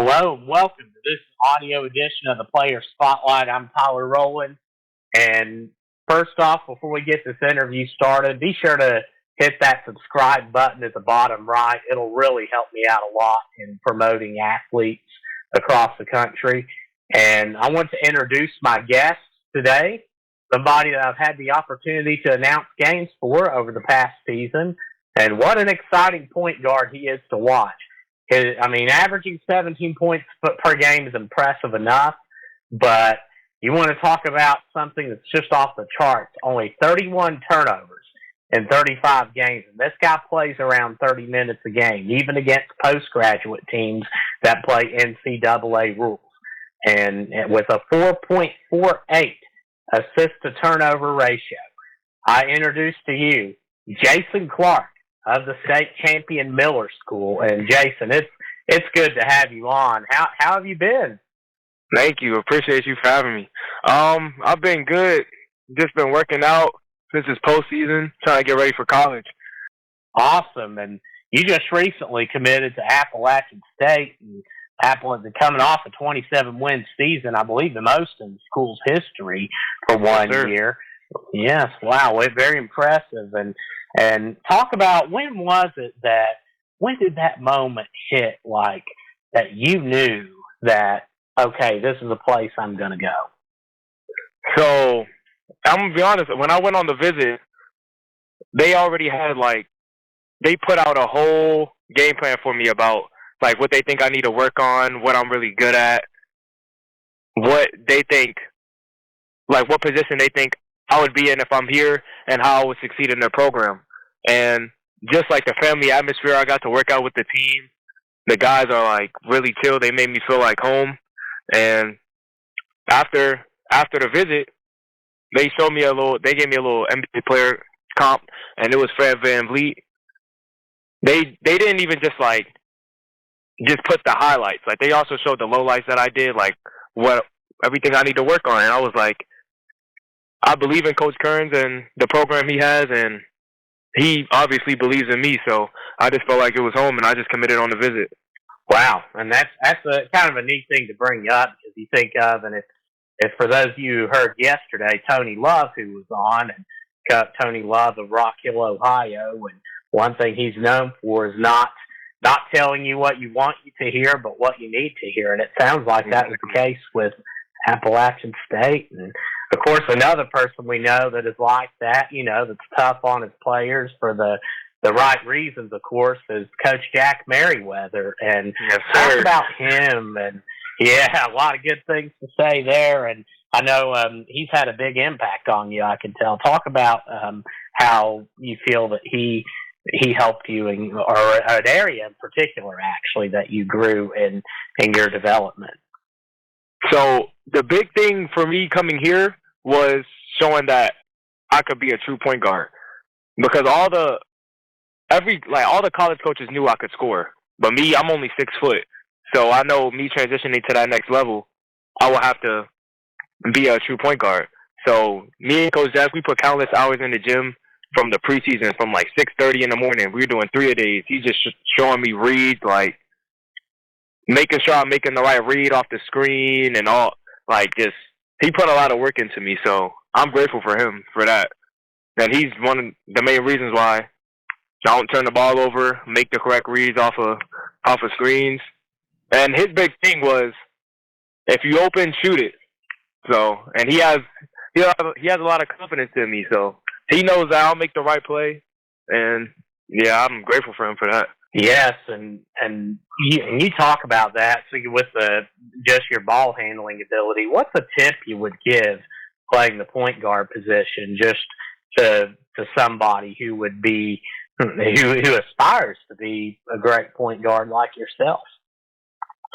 Hello and welcome to this audio edition of the Player Spotlight. I'm Tyler Rowland. And first off, before we get this interview started, be sure to hit that subscribe button at the bottom right. It'll really help me out a lot in promoting athletes across the country. And I want to introduce my guest today, somebody that I've had the opportunity to announce games for over the past season. And what an exciting point guard he is to watch. Averaging 17 points per game is impressive enough, but you want to talk about something that's just off the charts. Only 31 turnovers in 35 games, and this guy plays around 30 minutes a game, even against postgraduate teams that play NCAA rules. And with a 4.48 assist-to-turnover ratio, I introduce to you Jason Clarke of the state champion Miller School. And Jason, it's good to have you on. How have you been? Thank you. Appreciate you for having me. I've been good. Just been working out since it's postseason, trying to get ready for college. Awesome. And you just recently committed to Appalachian State, and Appalachian coming off a 27-win season, I believe the most in the school's history for one year. Yes, wow, very impressive. And talk about when did that moment hit, like, that you knew that, okay, this is the place I'm going to go? So, I'm going to be honest, when I went on the visit, they already had, they put out a whole game plan for me about, what they think I need to work on, what I'm really good at, what they think, what position they think I would be in if I'm here, and how I would succeed in their program. And just the family atmosphere, I got to work out with the team. The guys are really chill. They made me feel like home. And after the visit, they gave me a little NBA player comp, and it was Fred VanVleet. They didn't even just put the highlights. They also showed the lowlights that I did, what everything I need to work on. And I was I believe in Coach Kearns and the program he has, and he obviously believes in me, so I just felt like it was home, and I just committed on the visit. Wow, and that's a kind of a neat thing to bring up, because you think of, and if for those of you who heard yesterday, Tony Love, who was on, and Tony Love of Rock Hill, Ohio, and one thing he's known for is not telling you what you want you to hear, but what you need to hear, and it sounds like that was the case with Appalachian State. And of course, another person we know that is like that, that's tough on his players for the right reasons, of course, is Coach Jack Merriweather. And talk about him. And yeah, a lot of good things to say there. And I know he's had a big impact on you, I can tell. Talk about how you feel that he helped you or an area in particular, actually, that you grew in your development. So the big thing for me coming here was showing that I could be a true point guard, because all the college coaches knew I could score, but me, I'm only 6 foot. So I know me transitioning to that next level, I will have to be a true point guard. So me and Coach Jack, we put countless hours in the gym from the preseason, from 6:30 in the morning. We were doing 3-a-days. He's just showing me reads, making sure I'm making the right read off the screen and all, he put a lot of work into me, so I'm grateful for him for that. And he's one of the main reasons why I don't turn the ball over, make the correct reads off of screens. And his big thing was, if you open, shoot it. So, and he has a lot of confidence in me, so he knows that I'll make the right play. And yeah, I'm grateful for him for that. Yes, and you talk about that. So with just your ball handling ability, what's a tip you would give playing the point guard position, just to somebody who would be who aspires to be a great point guard like yourself?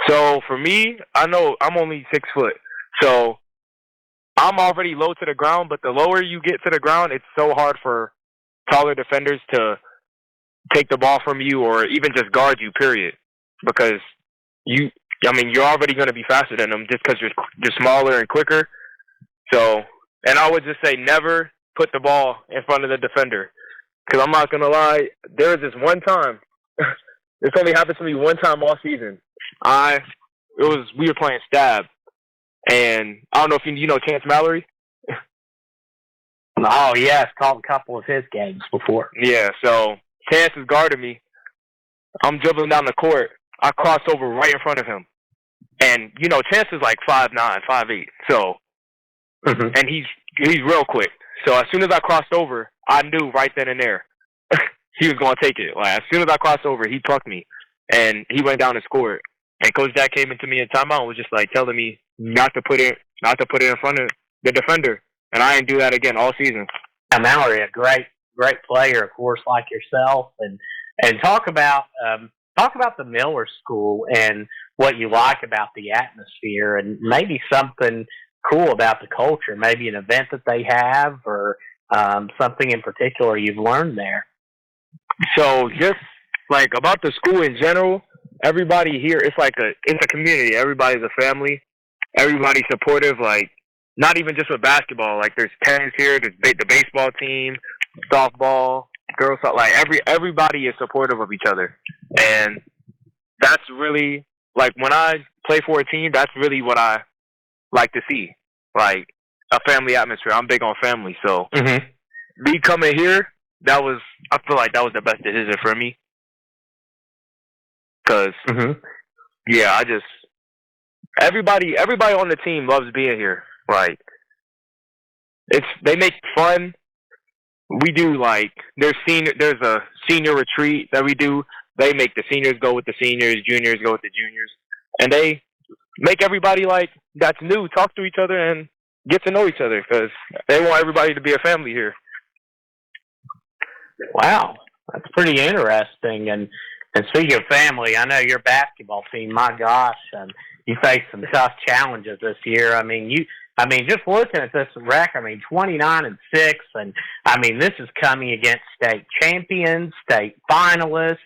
So for me, I know I'm only 6 foot, so I'm already low to the ground. But the lower you get to the ground, it's so hard for taller defenders to take the ball from you or even just guard you, period. Because you're already going to be faster than them just because you're smaller and quicker. So, and I would just say never put the ball in front of the defender. Because I'm not going to lie, there was this one time, this only happened to me one time all season. I we were playing Stab, and I don't know if you know Chance Mallory. Oh yes, called a couple of his games before. Yeah, so Chance is guarding me. I'm dribbling down the court. I cross over right in front of him, and Chance is like 5'9", 5'8", so and he's real quick. So as soon as I crossed over, I knew right then and there he was going to take it. Like, as soon as I crossed over, he plucked me, and he went down and scored. And Coach Jack came into me in timeout and was just like telling me not to put it in front of the defender, and I didn't do that again all season. Now, Mallory, a great player, of course, like yourself, and talk about the Miller School and what you like about the atmosphere, and maybe something cool about the culture, maybe an event that they have, or something in particular you've learned there. So just like about the school in general, everybody here, it's a community. Everybody's a family. Everybody's supportive. Like, not even just with basketball. Like, there's tennis here. There's the baseball team, softball, girls. Like, everybody is supportive of each other, and that's really like when I play for a team. That's really what I like to see, like a family atmosphere. I'm big on family, so me coming here, I feel like that was the best decision for me. Cause yeah, everybody on the team loves being here. Like, they make fun. We do there's a senior retreat that we do. They make the seniors go with the seniors, juniors go with the juniors, and they make everybody that's new talk to each other and get to know each other, because they want everybody to be a family here. Wow, that's pretty interesting. And speaking of family, I know your basketball team, my gosh, you faced some tough challenges this year. I mean, just looking at this record, 29-6, and this is coming against state champions, state finalists.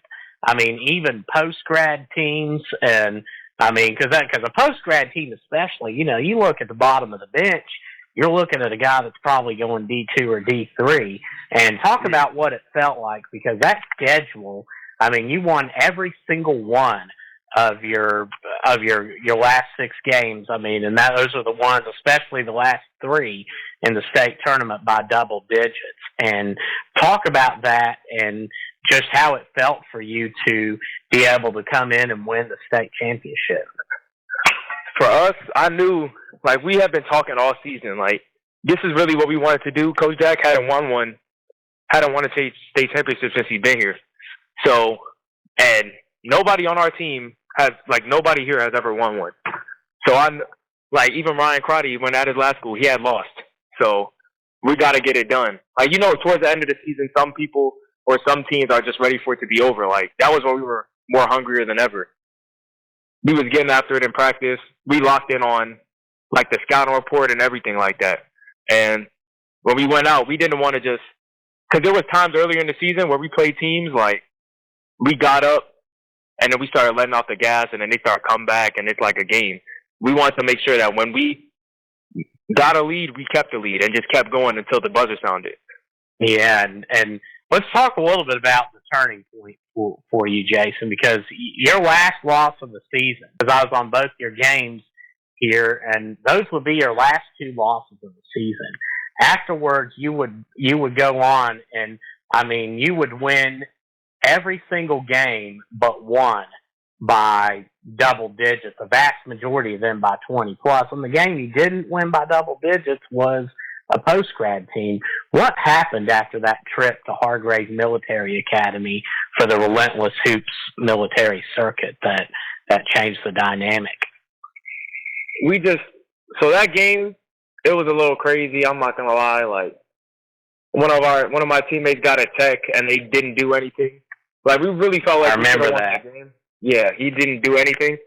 Even post-grad teams, and because a post-grad team especially, you look at the bottom of the bench, you're looking at a guy that's probably going D2 or D3, and talk about what it felt like, because that schedule, you won every single one of your last 6 games. And those are the ones, especially the last 3 in the state tournament, by double digits. And talk about that and just how it felt for you to be able to come in and win the state championship. For us, I knew, we have been talking all season, this is really what we wanted to do. Coach Jack hadn't won a state championship since he's been here. So, and nobody on our team nobody here has ever won one. So I'm, even Ryan Crotty, when at his last school, he had lost. So we got to get it done. Towards the end of the season, some people or some teams are just ready for it to be over. That was when we were more hungrier than ever. We was getting after it in practice. We locked in on, the scouting report and everything like that. And when we went out, we didn't want to just, because there was times earlier in the season where we played teams, we got up and then we started letting off the gas, and then they started coming back, and it's like a game. We wanted to make sure that when we got a lead, we kept the lead and just kept going until the buzzer sounded. Yeah, and let's talk a little bit about the turning point for you, Jason, because your last loss of the season, because I was on both your games here, and those would be your last 2 losses of the season. Afterwards, you would go on, and you would win every single game but one by double digits, the vast majority of them by 20 plus. And the game you didn't win by double digits was a post-grad team. What happened after that trip to Hargrave Military Academy for the Relentless Hoops military circuit that changed the dynamic? So that game, it was a little crazy. I'm not gonna lie. One of my teammates got a tech and they didn't do anything. We really felt like I remember that. Game. Yeah, he didn't do anything,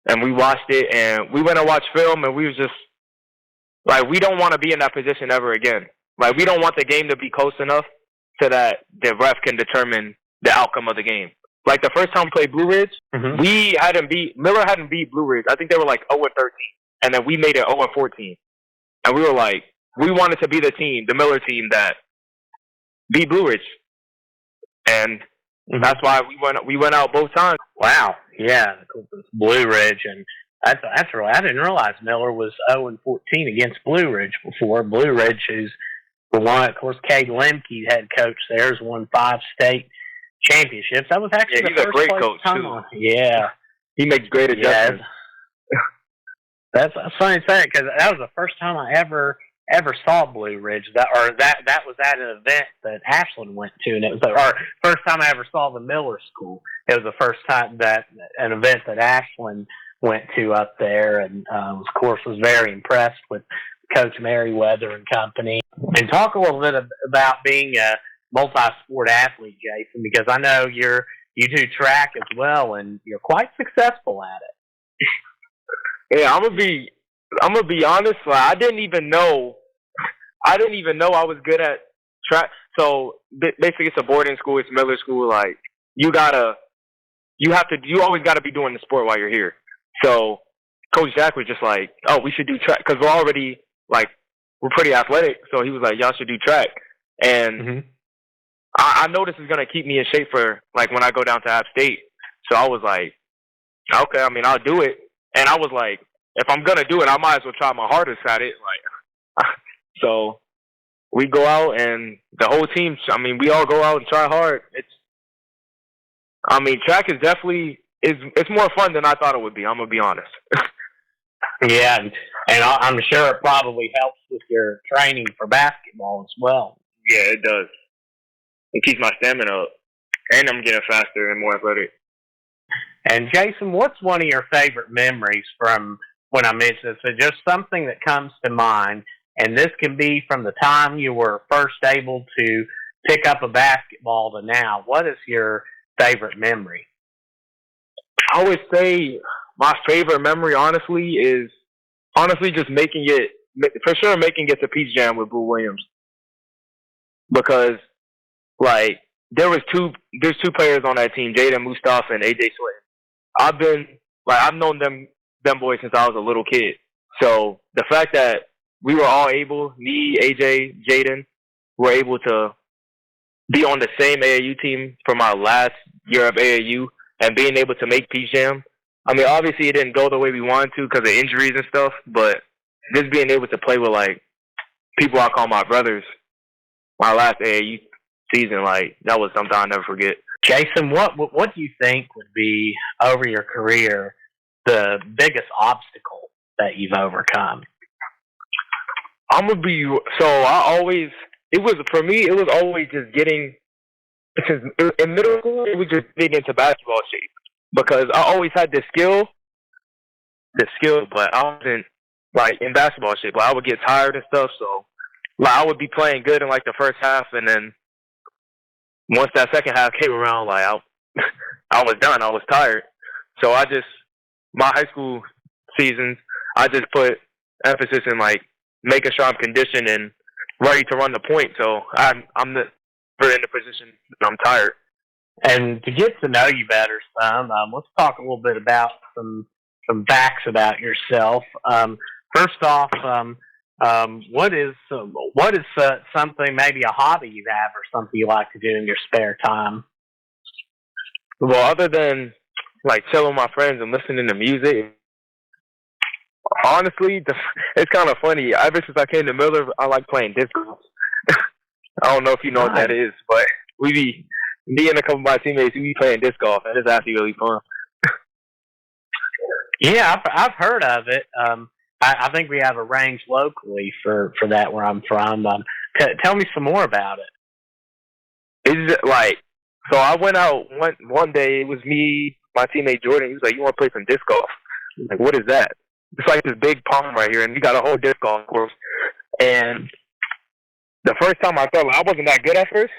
and we watched it, and we went and watched film, and we was just we don't want to be in that position ever again. We don't want the game to be close enough so that the ref can determine the outcome of the game. The first time we played Blue Ridge, Miller hadn't beat Blue Ridge. I think they were 0-13, and then we made it 0-14, and we were we wanted to be the Miller team that beat Blue Ridge, and that's why we went out both times. Wow, yeah, Blue Ridge, and That's really. I didn't realize Miller was 0-14 against Blue Ridge before. Blue Ridge, who's the one, of course, Cade Lemke, head coach there, has won 5 state championships. That was actually he's a great coach too. Yeah, he makes great adjustments. That's funny to say because that was the first time I ever saw Blue Ridge. That was at an event that Ashland went to, and it was our first time I ever saw the Miller School. It was the first time that an event that Ashland went to up there, and of course was very impressed with Coach Merriweather and company. And talk a little bit about being a multi-sport athlete, Jason, because I know you do track as well, and you're quite successful at it. Yeah, I'm gonna be honest. Like, I didn't even know I was good at track. So basically, it's a boarding school. It's Miller School. Like you always gotta be doing the sport while you're here. So Coach Jack was just like, "Oh, we should do track because we're pretty athletic." So he was like, "Y'all should do track." And I know this is gonna keep me in shape for like when I go down to App State. So I was like, "Okay, I mean, I'll do it." And I was like, if I'm gonna do it, I might as well try my hardest at it. Like, so we go out and the whole team. I mean, we all go out and try hard. Track is definitely it's more fun than I thought it would be. I'm gonna be honest. Yeah, and I'm sure it probably helps with your training for basketball as well. Yeah, it does. It keeps my stamina up, and I'm getting faster and more athletic. And Jason, what's one of your favorite memories from when I mentioned this? So just something that comes to mind, and this can be from the time you were first able to pick up a basketball to now. What is your favorite memory? I would say my favorite memory, honestly, is just making it to Peach Jam with Boo Williams, because like there's two players on that team, Jaden Mustafa and AJ Swinton. I've known them boys since I was a little kid. So the fact that we were all able, me, AJ, Jaden, were able to be on the same AAU team for my last year of AAU and being able to make Peach Jam. I mean, obviously it didn't go the way we wanted to because of injuries and stuff, but just being able to play with like people I call my brothers, my last AAU season, like that was something I'll never forget. Jason, what do you think would be over your career the biggest obstacle that you've overcome? It was always just getting, because in middle school it was just getting into basketball shape, because I always had the skill, but I wasn't like in basketball shape. Like I would get tired and stuff, so like I would be playing good in like the first half, and then once that second half came around, like I was done. I was tired. So my high school seasons, I just put emphasis in like making sure I'm conditioned and ready to run the point. So I'm never in the position that I'm tired. And to get to know you better, son, let's talk a little bit about some facts about yourself. First off, what is something, maybe a hobby you have or something you like to do in your spare time? Well, other than like chilling with my friends and listening to music, honestly, it's kind of funny. Ever since I came to Miller, I like playing disc golf. I don't know if you know what that is, but me and a couple of my teammates, we be playing disc golf, and it's actually really fun. Yeah, I've heard of it. I think we have a range locally for that where I'm from. Tell me some more about it. It's like, so I went out one day. It was me, my teammate Jordan. He was like, "You want to play some disc golf?" I was like, "What is that?" It's like this big pond right here, and we got a whole disc golf course. And the first time I felt like I wasn't that good at first,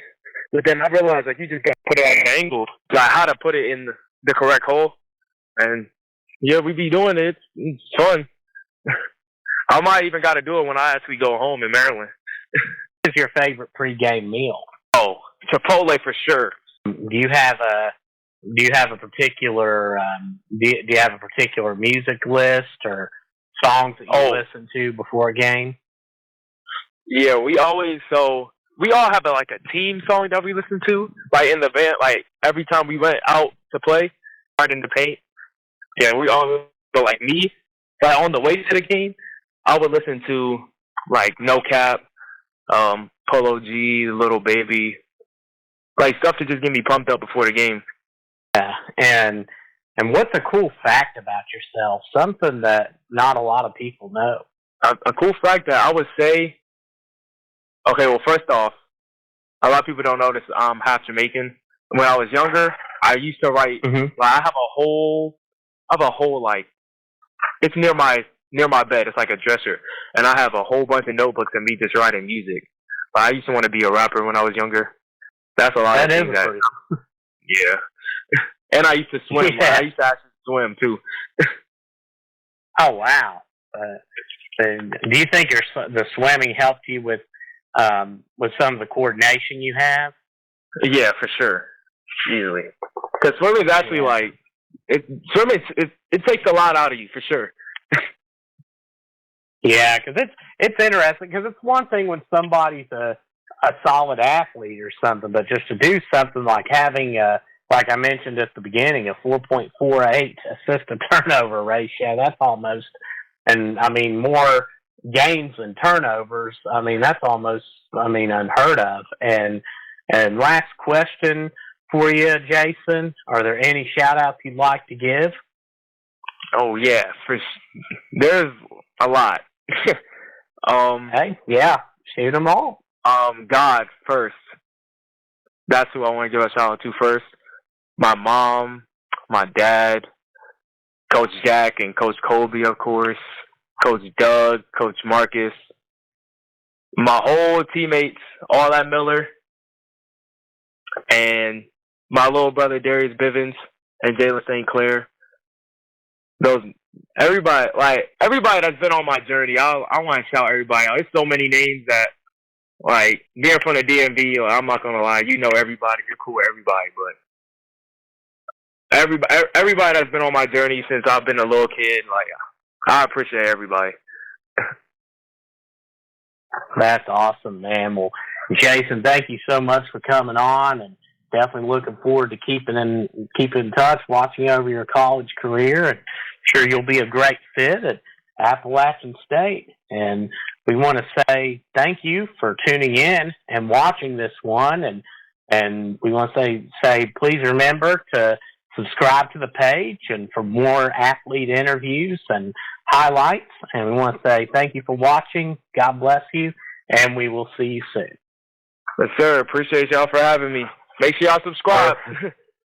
but then I realized like you just got to put it at an angle, like how to put it in the correct hole. And yeah, we be doing it. It's fun. I might even got to do it when I actually go home in Maryland. What is your favorite pregame meal? Oh, Chipotle for sure. Do you have a particular do you have a particular music list or songs that you listen to before a game? Yeah, we all have like a team song that we listen to, like in the band. Like every time we went out to play, right in the paint. Yeah, we all So like me, like on the way to the game, I would listen to like No Cap, Polo G, Little Baby, like stuff to just get me pumped up before the game. Yeah, and what's a cool fact about yourself? Something that not a lot of people know. A cool fact that I would say, okay, well, first off, a lot of people don't know this. I'm half Jamaican. When I was younger, I used to write. Like, I have a whole like, it's near my bed. It's like a dresser, and I have a whole bunch of notebooks of me just writing music. But I used to want to be a rapper when I was younger. That's a lot of things. Yeah. And I used to swim. Yeah. I used to actually swim too. Oh wow! Do you think the swimming helped you with some of the coordination you have? Yeah, for sure, easily. Because swimming is actually like swimming. It takes a lot out of you for sure. Yeah, because it's interesting. Because it's one thing when somebody's a solid athlete or something, but just to do something like having like I mentioned at the beginning, a 4.48 assist to turnover ratio, that's almost, and I mean, more gains than turnovers. I mean, that's almost, unheard of. And last question for you, Jason, are there any shout outs you'd like to give? Oh yeah, there's a lot. Hey, yeah, shoot them all. God first. That's who I want to give a shout out to first. My mom, my dad, Coach Jack and Coach Colby, of course, Coach Doug, Coach Marcus, my whole teammates, all at Miller, and my little brother Darius Bivens and Jalen St. Clair. Everybody that's been on my journey, I want to shout everybody out. There's so many names that, like, being from the DMV, I'm not going to lie, you know everybody, you're cool with everybody, but everybody that's been on my journey since I've been a little kid, like, I appreciate everybody. That's awesome, man. Well, Jason, thank you so much for coming on, and definitely looking forward to keeping in touch, watching over your college career, and sure you'll be a great fit at Appalachian State. And we want to say thank you for tuning in and watching this one, and we want to say please remember to subscribe to the page and for more athlete interviews and highlights. And we want to say thank you for watching. God bless you, and we will see you soon. Yes, sir. Appreciate y'all for having me. Make sure y'all subscribe.